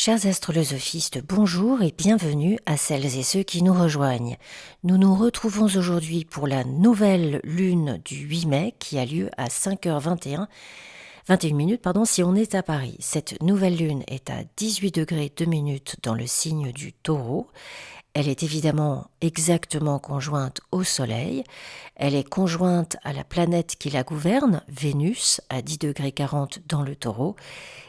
Chers astrolosophistes, bonjour et bienvenue à celles et ceux qui nous rejoignent. Nous nous retrouvons aujourd'hui pour la nouvelle lune du 8 mai qui a lieu à 5h21 minutes, si on est à Paris. Cette nouvelle lune est à 18 degrés 2 minutes dans le signe du Taureau. Elle est évidemment exactement conjointe au Soleil. Elle est conjointe à la planète qui la gouverne, Vénus, à 10 degrés 40 dans le Taureau.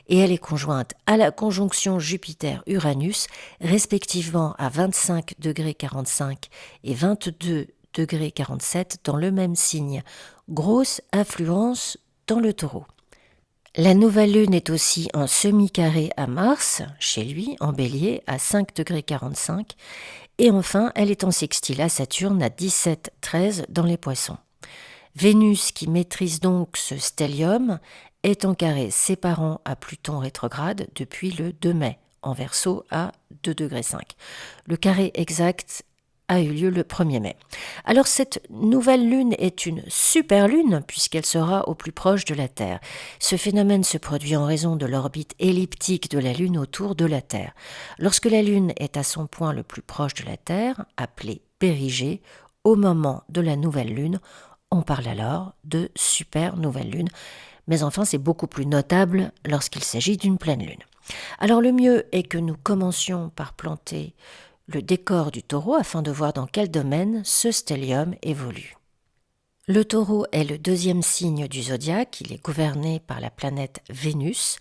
Et elle est conjointe à la conjonction Jupiter-Uranus, respectivement à 25 degrés 45 et 22 degrés 47 dans le même signe. Grosse influence dans le Taureau. La nouvelle lune est aussi en semi-carré à Mars, chez lui, en Bélier, à 5 degrés 45. Et enfin, elle est en sextile à Saturne à 17-13 dans les Poissons. Vénus, qui maîtrise donc ce stellium, est en carré séparant à Pluton rétrograde depuis le 2 mai, en Verseau à 2 degrés 5. Le carré exact a eu lieu le 1er mai. Alors cette nouvelle lune est une super lune puisqu'elle sera au plus proche de la Terre. Ce phénomène se produit en raison de l'orbite elliptique de la Lune autour de la Terre. Lorsque la Lune est à son point le plus proche de la Terre, appelé périgée, au moment de la nouvelle lune, on parle alors de super nouvelle lune. Mais enfin, c'est beaucoup plus notable lorsqu'il s'agit d'une pleine lune. Alors le mieux est que nous commencions par planter le décor du Taureau afin de voir dans quel domaine ce stellium évolue. Le Taureau est le deuxième signe du zodiaque, il est gouverné par la planète Vénus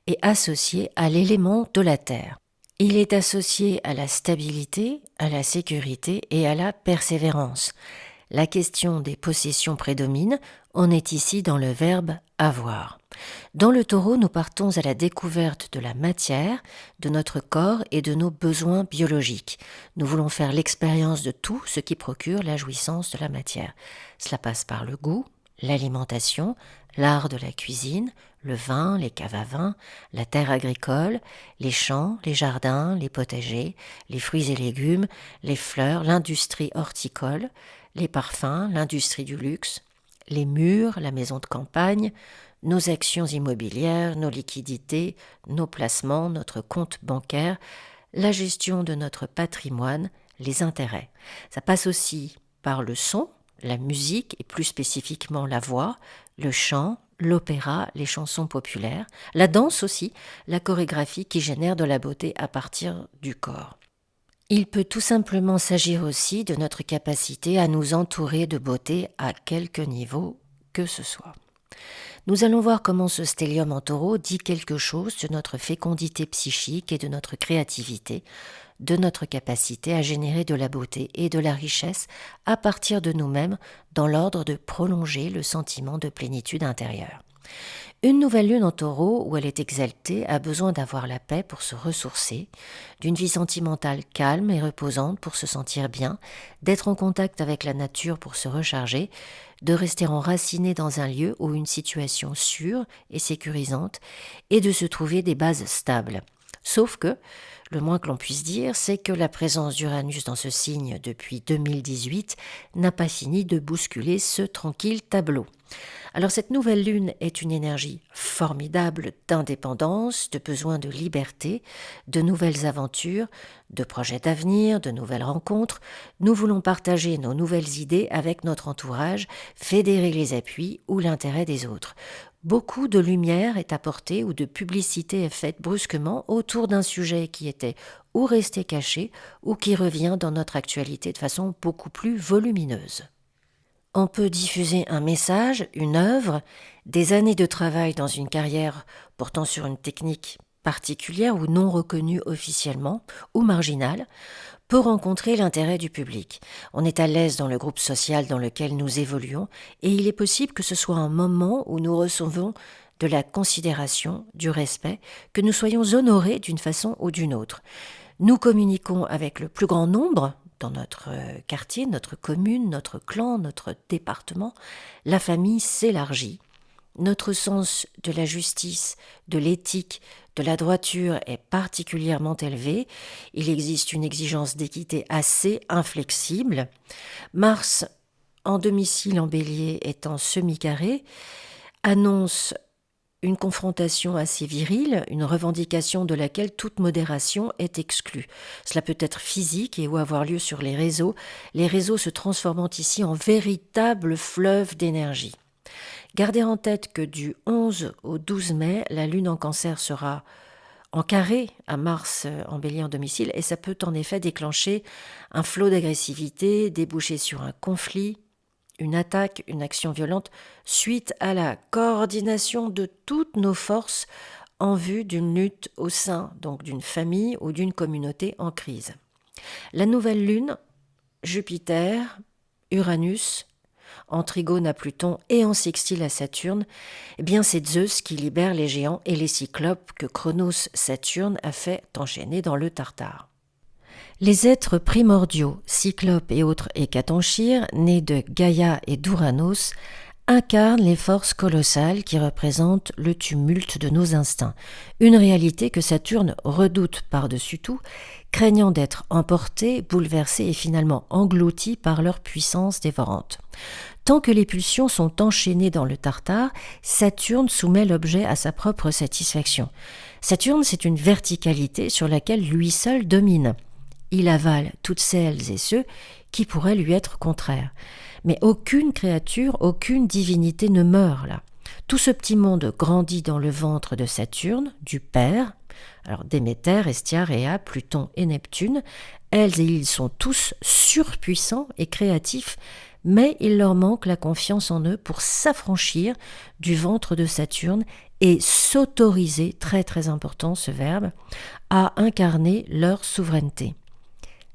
et associé à l'élément de la Terre. Il est associé à la stabilité, à la sécurité et à la persévérance. La question des possessions prédomine, on est ici dans le verbe avoir. Dans le Taureau, nous partons à la découverte de la matière, de notre corps et de nos besoins biologiques. Nous voulons faire l'expérience de tout ce qui procure la jouissance de la matière. Cela passe par le goût, l'alimentation, l'art de la cuisine, le vin, les caves à vin, la terre agricole, les champs, les jardins, les potagers, les fruits et légumes, les fleurs, l'industrie horticole, les parfums, l'industrie du luxe, les murs, la maison de campagne, nos actions immobilières, nos liquidités, nos placements, notre compte bancaire, la gestion de notre patrimoine, les intérêts. Ça passe aussi par le son, la musique et plus spécifiquement la voix, le chant, l'opéra, les chansons populaires, la danse aussi, la chorégraphie qui génère de la beauté à partir du corps. Il peut tout simplement s'agir aussi de notre capacité à nous entourer de beauté à quelque niveau que ce soit. Nous allons voir comment ce stellium en Taureau dit quelque chose de notre fécondité psychique et de notre créativité, de notre capacité à générer de la beauté et de la richesse à partir de nous-mêmes dans l'ordre de prolonger le sentiment de plénitude intérieure. Une nouvelle lune en Taureau, où elle est exaltée, a besoin d'avoir la paix pour se ressourcer, d'une vie sentimentale calme et reposante pour se sentir bien, d'être en contact avec la nature pour se recharger, de rester enraciné dans un lieu ou une situation sûre et sécurisante, et de se trouver des bases stables. Sauf que, le moins que l'on puisse dire, c'est que la présence d'Uranus dans ce signe depuis 2018 n'a pas fini de bousculer ce tranquille tableau. Alors cette nouvelle lune est une énergie formidable d'indépendance, de besoin de liberté, de nouvelles aventures, de projets d'avenir, de nouvelles rencontres. Nous voulons partager nos nouvelles idées avec notre entourage, fédérer les appuis ou l'intérêt des autres. Beaucoup de lumière est apportée ou de publicité est faite brusquement autour d'un sujet qui était ou resté caché ou qui revient dans notre actualité de façon beaucoup plus volumineuse. On peut diffuser un message, une œuvre, des années de travail dans une carrière portant sur une technique particulière ou non reconnue officiellement ou marginale, peut rencontrer l'intérêt du public. On est à l'aise dans le groupe social dans lequel nous évoluons et il est possible que ce soit un moment où nous recevons de la considération, du respect, que nous soyons honorés d'une façon ou d'une autre. Nous communiquons avec le plus grand nombre dans notre quartier, notre commune, notre clan, notre département. La famille s'élargit. Notre sens de la justice, de l'éthique, de la droiture est particulièrement élevé. Il existe une exigence d'équité assez inflexible. Mars, en domicile en Bélier, est en semi-carré, annonce une confrontation assez virile, une revendication de laquelle toute modération est exclue. Cela peut être physique et ou avoir lieu sur les réseaux se transformant ici en véritable fleuve d'énergie. Gardez en tête que du 11 au 12 mai, la Lune en Cancer sera en carré à Mars en Bélier en domicile et ça peut en effet déclencher un flot d'agressivité, déboucher sur un conflit, une attaque, une action violente, suite à la coordination de toutes nos forces en vue d'une lutte au sein donc d'une famille ou d'une communauté en crise. La nouvelle lune, Jupiter, Uranus, en trigone à Pluton et en sextile à Saturne, eh bien c'est Zeus qui libère les géants et les cyclopes que Chronos Saturne a fait enchaîner dans le Tartare. Les êtres primordiaux, cyclopes et autres hécatonchires, nés de Gaïa et d'Ouranos, incarnent les forces colossales qui représentent le tumulte de nos instincts, une réalité que Saturne redoute par-dessus tout, craignant d'être emporté, bouleversé et finalement englouti par leur puissance dévorante. Tant que les pulsions sont enchaînées dans le Tartare, Saturne soumet l'objet à sa propre satisfaction. Saturne, c'est une verticalité sur laquelle lui seul domine. Il avale toutes celles et ceux qui pourraient lui être contraires. Mais aucune créature, aucune divinité ne meurt là. Tout ce petit monde grandit dans le ventre de Saturne, du Père. Alors Déméter, Hestia, Rhea, Pluton et Neptune, elles et ils sont tous surpuissants et créatifs, mais il leur manque la confiance en eux pour s'affranchir du ventre de Saturne et s'autoriser, très très important ce verbe, à incarner leur souveraineté.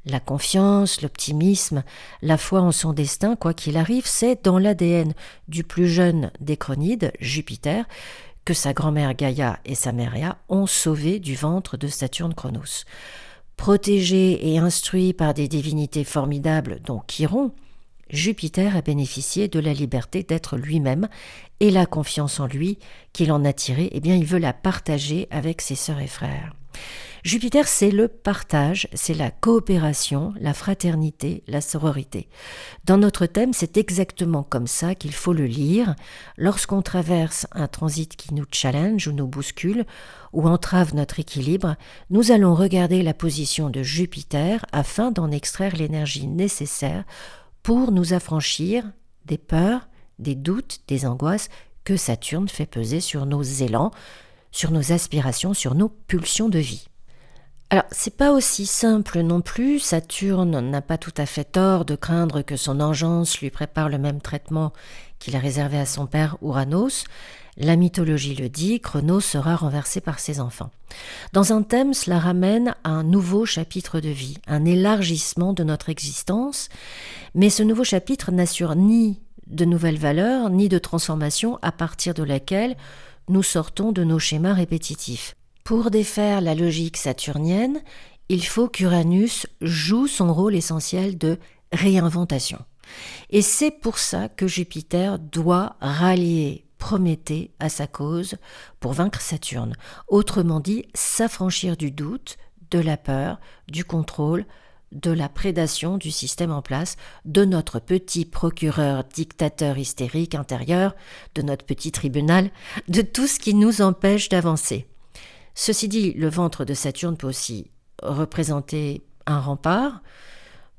La confiance, l'optimisme, la foi en son destin, quoi qu'il arrive, c'est dans l'ADN du plus jeune des Chronides, Jupiter, que sa grand-mère Gaïa et sa mère Rhea ont sauvé du ventre de Saturne Chronos. Protégé et instruit par des divinités formidables dont Chiron, Jupiter a bénéficié de la liberté d'être lui-même et la confiance en lui qu'il en a tirée, eh bien, il veut la partager avec ses sœurs et frères. Jupiter, c'est le partage, c'est la coopération, la fraternité, la sororité. Dans notre thème, c'est exactement comme ça qu'il faut le lire. Lorsqu'on traverse un transit qui nous challenge ou nous bouscule ou entrave notre équilibre, nous allons regarder la position de Jupiter afin d'en extraire l'énergie nécessaire pour nous affranchir des peurs, des doutes, des angoisses que Saturne fait peser sur nos élans, sur nos aspirations, sur nos pulsions de vie. Alors, c'est pas aussi simple non plus. Saturne n'a pas tout à fait tort de craindre que son engeance lui prépare le même traitement qu'il a réservé à son père Ouranos. La mythologie le dit, Chronos sera renversé par ses enfants. Dans un thème, cela ramène à un nouveau chapitre de vie, un élargissement de notre existence, mais ce nouveau chapitre n'assure ni de nouvelles valeurs, ni de transformation à partir de laquelle nous sortons de nos schémas répétitifs. Pour défaire la logique saturnienne, il faut qu'Uranus joue son rôle essentiel de réinventation. Et c'est pour ça que Jupiter doit rallier Prométhée à sa cause pour vaincre Saturne. Autrement dit, s'affranchir du doute, de la peur, du contrôle, de la prédation du système en place, de notre petit procureur dictateur hystérique intérieur, de notre petit tribunal, de tout ce qui nous empêche d'avancer. Ceci dit, le ventre de Saturne peut aussi représenter un rempart,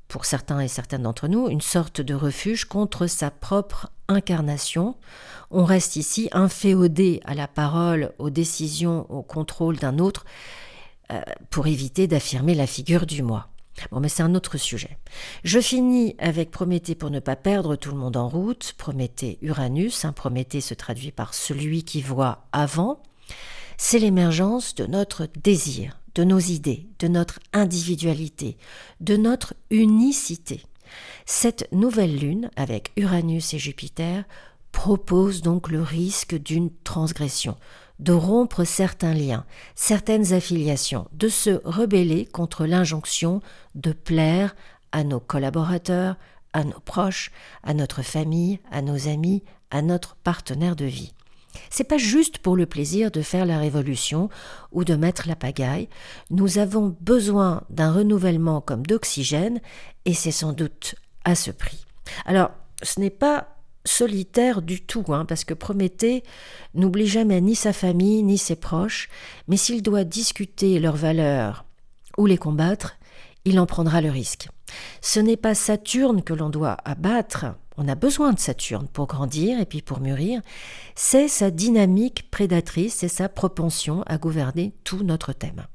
pour certains et certaines d'entre nous, une sorte de refuge contre sa propre incarnation. On reste ici inféodé à la parole, aux décisions, au contrôle d'un autre, pour éviter d'affirmer la figure du moi. Bon, mais c'est un autre sujet. Je finis avec Prométhée pour ne pas perdre tout le monde en route. Prométhée Uranus, Prométhée se traduit par celui qui voit avant. C'est l'émergence de notre désir, de nos idées, de notre individualité, de notre unicité. Cette nouvelle lune, avec Uranus et Jupiter, propose donc le risque d'une transgression, de rompre certains liens, certaines affiliations, de se rebeller contre l'injonction de plaire à nos collaborateurs, à nos proches, à notre famille, à nos amis, à notre partenaire de vie. C'est pas juste pour le plaisir de faire la révolution ou de mettre la pagaille. Nous avons besoin d'un renouvellement comme d'oxygène et c'est sans doute à ce prix. Alors, ce n'est pas solitaire du tout, parce que Prométhée n'oublie jamais ni sa famille ni ses proches, mais s'il doit discuter leurs valeurs ou les combattre, il en prendra le risque. Ce n'est pas Saturne que l'on doit abattre, on a besoin de Saturne pour grandir et puis pour mûrir, c'est sa dynamique prédatrice et sa propension à gouverner tout notre thème.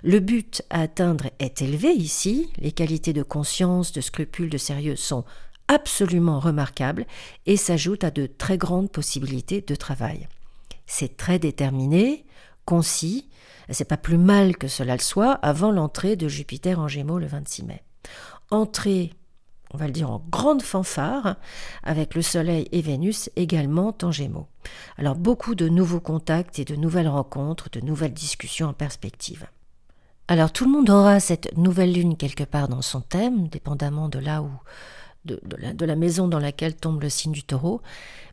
Le but à atteindre est élevé ici, les qualités de conscience, de scrupule, de sérieux sont absolument remarquables et s'ajoutent à de très grandes possibilités de travail. C'est très déterminé, concis, c'est pas plus mal que cela le soit avant l'entrée de Jupiter en Gémeaux le 26 mai. Entrée, on va le dire en grande fanfare, avec le Soleil et Vénus également en Gémeaux. Alors beaucoup de nouveaux contacts et de nouvelles rencontres, de nouvelles discussions en perspective. Alors tout le monde aura cette nouvelle lune quelque part dans son thème, dépendamment de là où de la maison dans laquelle tombe le signe du Taureau.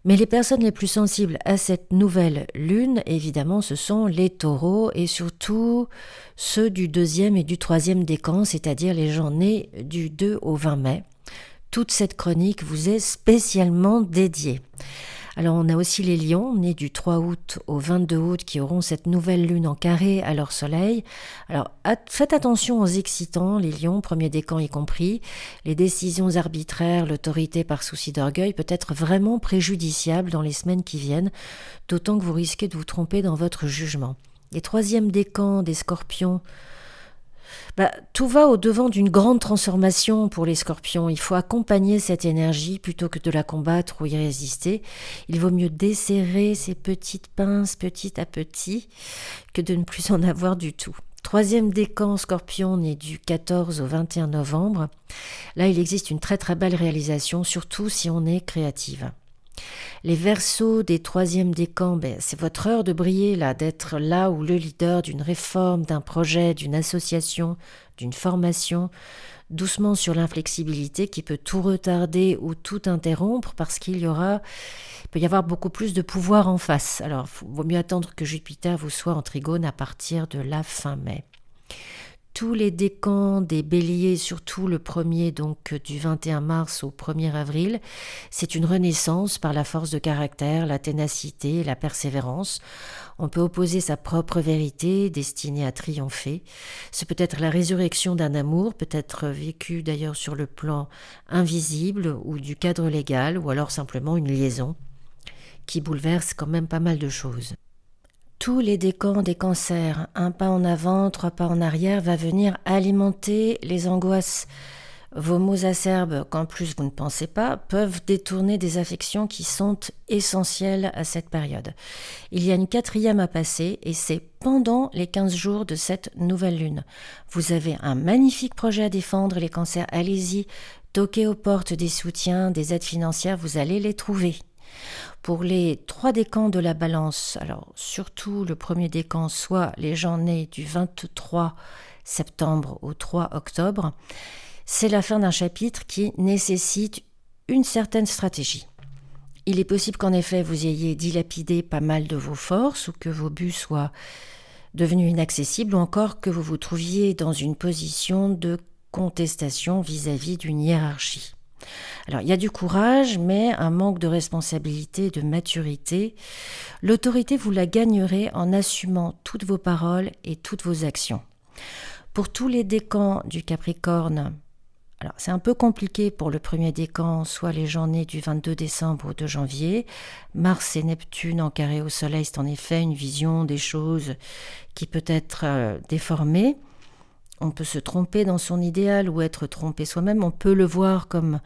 Mais les personnes les plus sensibles à cette nouvelle lune, évidemment, ce sont les taureaux et surtout ceux du 2e et du 3e décan, c'est-à-dire les gens nés du 2 au 20 mai. Toute cette chronique vous est spécialement dédiée. Alors on a aussi les lions, nés du 3 août au 22 août, qui auront cette nouvelle lune en carré à leur soleil. Alors faites attention aux excitants, les lions, premier décan y compris. Les décisions arbitraires, l'autorité par souci d'orgueil peut être vraiment préjudiciable dans les semaines qui viennent, d'autant que vous risquez de vous tromper dans votre jugement. Les 3e décans des scorpions, tout va au-devant d'une grande transformation pour les scorpions. Il faut accompagner cette énergie plutôt que de la combattre ou y résister. Il vaut mieux desserrer ces petites pinces petit à petit que de ne plus en avoir du tout. 3e décan scorpion né du 14 au 21 novembre. Là, il existe une très très belle réalisation, surtout si on est créative. Les Verseaux des 3e décans, c'est votre heure de briller, là, d'être là où le leader d'une réforme, d'un projet, d'une association, d'une formation, doucement sur l'inflexibilité qui peut tout retarder ou tout interrompre parce qu'il peut y avoir beaucoup plus de pouvoir en face. Alors, il vaut mieux attendre que Jupiter vous soit en trigone à partir de la fin mai. Tous les décans des béliers, surtout le premier, donc du 21 mars au 1er avril, c'est une renaissance par la force de caractère, la ténacité, la persévérance. On peut opposer sa propre vérité, destinée à triompher. C'est peut-être la résurrection d'un amour, peut-être vécu d'ailleurs sur le plan invisible ou du cadre légal, ou alors simplement une liaison qui bouleverse quand même pas mal de choses. Tous les décans des cancers, un pas en avant, 3 pas en arrière, va venir alimenter les angoisses. Vos mots acerbes, qu'en plus vous ne pensez pas, peuvent détourner des affections qui sont essentielles à cette période. Il y a une 4e à passer et c'est pendant les 15 jours de cette nouvelle lune. Vous avez un magnifique projet à défendre, les cancers, allez-y, toquez aux portes des soutiens, des aides financières, vous allez les trouver. Pour les 3 décans de la balance, alors surtout le premier décan, soit les gens nés du 23 septembre au 3 octobre, c'est la fin d'un chapitre qui nécessite une certaine stratégie. Il est possible qu'en effet vous ayez dilapidé pas mal de vos forces ou que vos buts soient devenus inaccessibles ou encore que vous vous trouviez dans une position de contestation vis-à-vis d'une hiérarchie. Alors, il y a du courage, mais un manque de responsabilité, de maturité. L'autorité, vous la gagnerez en assumant toutes vos paroles et toutes vos actions. Pour tous les décans du Capricorne, alors c'est un peu compliqué pour le premier décan, soit les gens nés du 22 décembre au 2 janvier. Mars et Neptune en carré au Soleil, c'est en effet une vision des choses qui peut être déformée. On peut se tromper dans son idéal ou être trompé soi-même. On peut le voir comme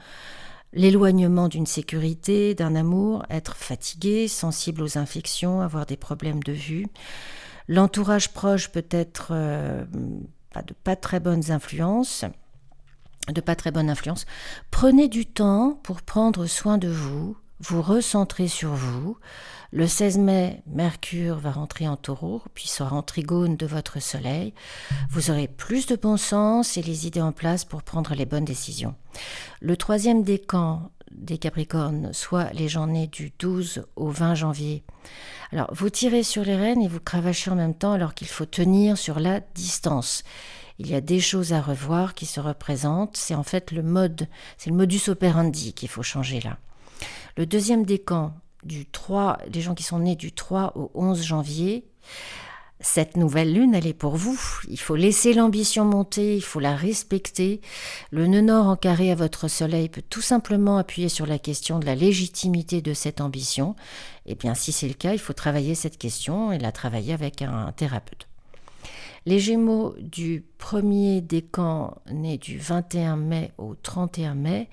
l'éloignement d'une sécurité, d'un amour, être fatigué, sensible aux infections, avoir des problèmes de vue. L'entourage proche peut être de pas très bonnes influences. Prenez du temps pour prendre soin de vous, vous recentrer sur vous. Le 16 mai, Mercure va rentrer en Taureau, puis sera en trigone de votre Soleil. Vous aurez plus de bon sens et les idées en place pour prendre les bonnes décisions. Le 3e décan des Capricornes, soit les gens nés du 12 au 20 janvier. Alors, vous tirez sur les rênes et vous cravachez en même temps alors qu'il faut tenir sur la distance. Il y a des choses à revoir qui se représentent. C'est en fait c'est le modus operandi qu'il faut changer là. Le deuxième décan, les gens qui sont nés du 3 au 11 janvier, cette nouvelle lune, elle est pour vous. Il faut laisser l'ambition monter, il faut la respecter. Le nœud nord en carré à votre soleil peut tout simplement appuyer sur la question de la légitimité de cette ambition. Eh bien, si c'est le cas, il faut travailler cette question et la travailler avec un thérapeute. Les Gémeaux du premier décan né du 21 mai au 31 mai,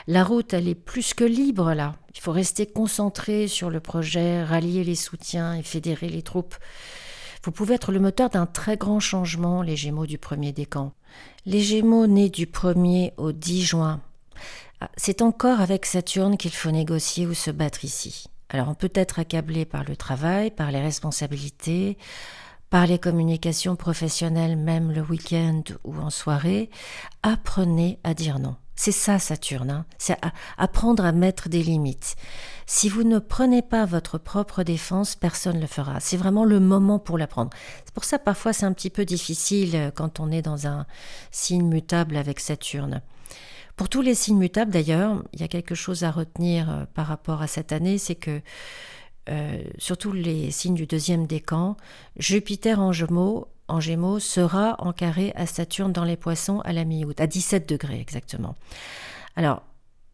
la route elle est plus que libre là. Il faut rester concentré sur le projet, rallier les soutiens et fédérer les troupes. Vous pouvez être le moteur d'un très grand changement, les Gémeaux du premier décan. Les Gémeaux nés du 1er au 10 juin, c'est encore avec Saturne qu'il faut négocier ou se battre ici. Alors on peut être accablé par le travail, par les responsabilités, par les communications professionnelles, même le week-end ou en soirée. Apprenez à dire non. C'est ça Saturne, c'est apprendre à mettre des limites. Si vous ne prenez pas votre propre défense, personne ne le fera. C'est vraiment le moment pour l'apprendre. C'est pour ça parfois c'est un petit peu difficile quand on est dans un signe mutable avec Saturne. Pour tous les signes mutables d'ailleurs, il y a quelque chose à retenir par rapport à cette année, c'est que surtout les signes du deuxième décan, Jupiter en Gémeaux sera en carré à Saturne dans les Poissons à la mi-août, à 17 degrés exactement. Alors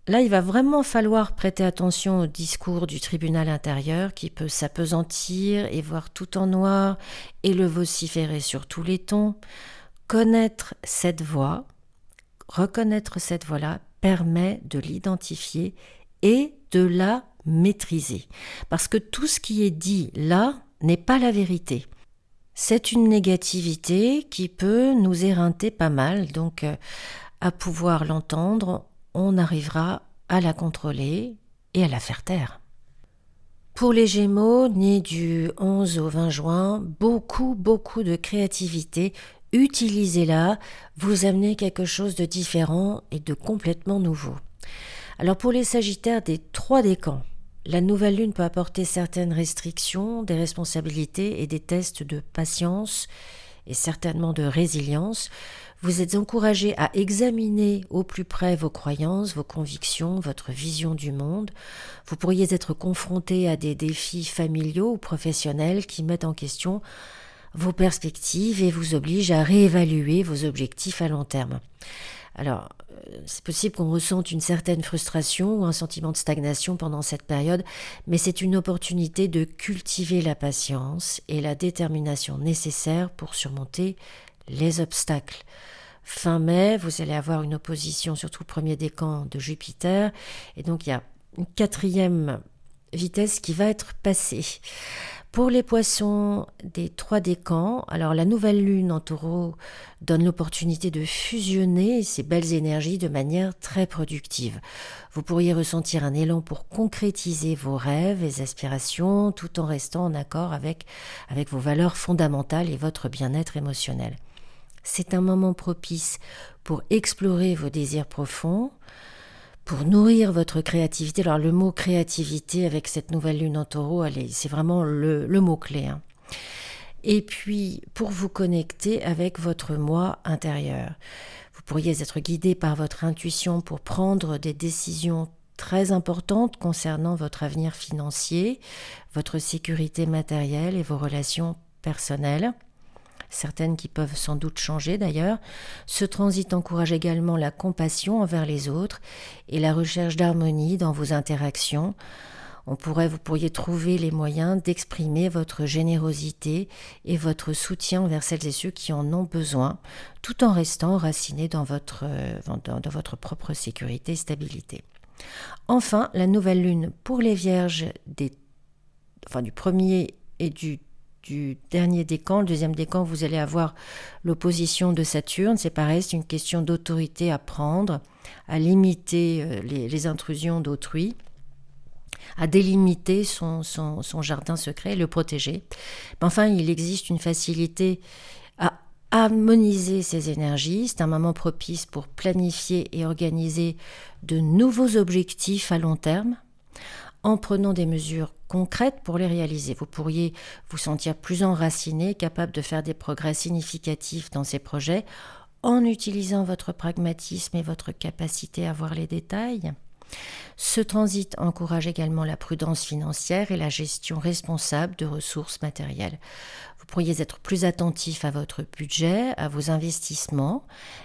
là, il va vraiment falloir prêter attention au discours du tribunal intérieur qui peut s'apesantir et voir tout en noir et le vociférer sur tous les tons. Connaître cette voix, reconnaître cette voix-là permet de l'identifier et de la maîtriser. Parce que tout ce qui est dit là n'est pas la vérité. C'est une négativité qui peut nous éreinter pas mal. Donc, à pouvoir l'entendre, on arrivera à la contrôler et à la faire taire. Pour les Gémeaux, nés du 11 au 20 juin, beaucoup de créativité. Utilisez-la, vous amenez quelque chose de différent et de complètement nouveau. Alors pour les Sagittaires des 3 décans, la nouvelle lune peut apporter certaines restrictions, des responsabilités et des tests de patience et certainement de résilience. Vous êtes encouragés à examiner au plus près vos croyances, vos convictions, votre vision du monde. Vous pourriez être confrontés à des défis familiaux ou professionnels qui mettent en question vos perspectives et vous obligent à réévaluer vos objectifs à long terme. Alors, c'est possible qu'on ressente une certaine frustration ou un sentiment de stagnation pendant cette période, mais c'est une opportunité de cultiver la patience et la détermination nécessaires pour surmonter les obstacles. Fin mai, vous allez avoir une opposition, surtout le premier décan de Jupiter, et donc il y a une 4e vitesse qui va être passée. Pour les Poissons des 3 décans, alors la nouvelle lune en Taureau donne l'opportunité de fusionner ces belles énergies de manière très productive. Vous pourriez ressentir un élan pour concrétiser vos rêves et aspirations tout en restant en accord avec vos valeurs fondamentales et votre bien-être émotionnel. C'est un moment propice pour explorer vos désirs profonds, pour nourrir votre créativité. Alors le mot créativité avec cette nouvelle lune en Taureau, c'est vraiment le mot-clé. Et puis pour vous connecter avec votre moi intérieur. Vous pourriez être guidé par votre intuition pour prendre des décisions très importantes concernant votre avenir financier, votre sécurité matérielle et vos relations personnelles. Certaines qui peuvent sans doute changer d'ailleurs. Ce transit encourage également la compassion envers les autres et la recherche d'harmonie dans vos interactions. Vous pourriez trouver les moyens d'exprimer votre générosité et votre soutien envers celles et ceux qui en ont besoin, tout en restant enracinés dans votre propre sécurité et stabilité. Enfin, la nouvelle lune pour les Vierges du premier et du dernier décan, le deuxième décan, vous allez avoir l'opposition de Saturne. C'est pareil, c'est une question d'autorité à prendre, à limiter les intrusions d'autrui, à délimiter son jardin secret, le protéger. Mais enfin, il existe une facilité à harmoniser ces énergies. C'est un moment propice pour planifier et organiser de nouveaux objectifs à long terme, en prenant des mesures concrètes pour les réaliser. Vous pourriez vous sentir plus enraciné, capable de faire des progrès significatifs dans ces projets, en utilisant votre pragmatisme et votre capacité à voir les détails. Ce transit encourage également la prudence financière et la gestion responsable de ressources matérielles. Vous pourriez être plus attentif à votre budget, à vos investissements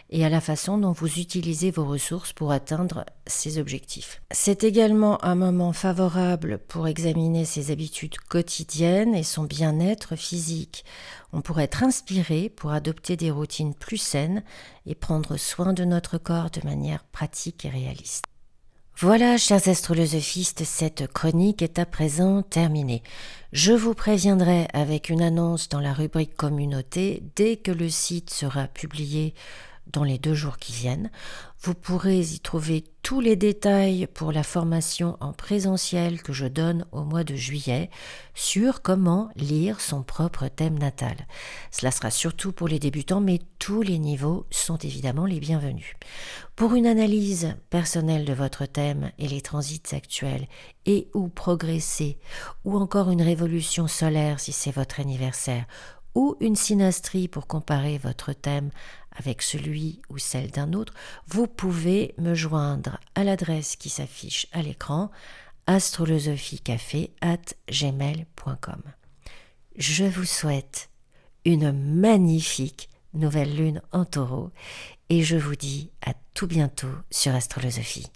et à la façon dont vous utilisez vos ressources pour atteindre ces objectifs. C'est également un moment favorable pour examiner ses habitudes quotidiennes et son bien-être physique. On pourrait être inspiré pour adopter des routines plus saines et prendre soin de notre corps de manière pratique et réaliste. Voilà, chers astrolosophistes, cette chronique est à présent terminée. Je vous préviendrai avec une annonce dans la rubrique communauté dès que le site sera publié dans les 2 jours qui viennent. Vous pourrez y trouver tous les détails pour la formation en présentiel que je donne au mois de juillet sur comment lire son propre thème natal. Cela sera surtout pour les débutants, mais tous les niveaux sont évidemment les bienvenus. Pour une analyse personnelle de votre thème et les transits actuels et ou progresser, ou encore une révolution solaire si c'est votre anniversaire, ou une synastrie pour comparer votre thème avec celui ou celle d'un autre, vous pouvez me joindre à l'adresse qui s'affiche à l'écran astrolosophiecafé@gmail.com. Je vous souhaite une magnifique nouvelle lune en Taureau et je vous dis à tout bientôt sur Astrolosophie.